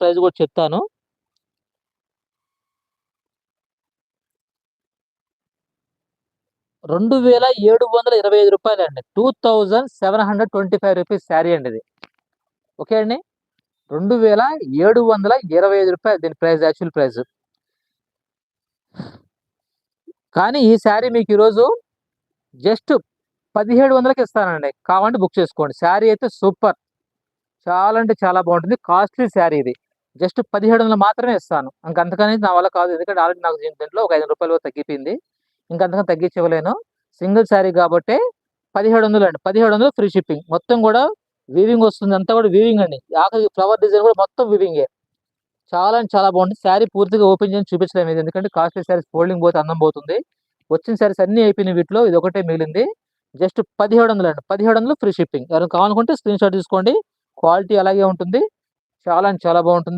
Price కూడా చెప్తాను. 2725 రూపాయలండి. 2725 రూపీస్ శారీ అండి ఇది. ఓకే అండి. 2725 రూపాయలు దీని ప్రైస్, యాక్చువల్ ప్రైస్. కానీ ఈ శారీ మీకు ఈరోజు జస్ట్ 1700కి ఇస్తానండి. కావాలంటే బుక్ చేసుకోండి. శారీ అయితే సూపర్, చాలా అంటే చాలా బాగుంటుంది. కాస్ట్లీ శారీ ఇది. జస్ట్ 1700 మాత్రమే ఇస్తాను. అంతకని నా వల్ల కాదు. ఎందుకంటే ఆల్రెడీ నాకు దీంట్లో ఒక 5 రూపాయలు తగ్గిపోయింది. అంతకని తగ్గించి ఇవ్వలేను. సింగిల్ శారీ కాబట్టి 1700 అండి. 1700 ఫ్రీ షిప్పింగ్. మొత్తం కూడా వీవింగ్ వస్తుంది. అంతా కూడా వీవింగ్ అండి. ఆఖరి ఫ్లవర్ డిజైన్ కూడా మొత్తం వీవింగే. చాలా అంటే చాలా బాగుంటుంది. శారీ పూర్తిగా ఓపెన్ చేసి చూపించడం ఇది. ఎందుకంటే కాస్ట్లీ శారీస్ ఫోల్డింగ్ పోతే అందం పోతుంది. వచ్చిన శారీస్ అన్ని అయిపోయినాయి. వీటిలో ఇది ఒకటే మిగిలింది. జస్ట్ 1700 అండి. 1700 ఫ్రీ షిప్పింగ్. ఎవరైనా కావాలనుకుంటే స్క్రీన్ షాట్ తీసుకోండి. క్వాలిటీ అలాగే ఉంటుంది. చాలా అంటే చాలా బాగుంటుంది.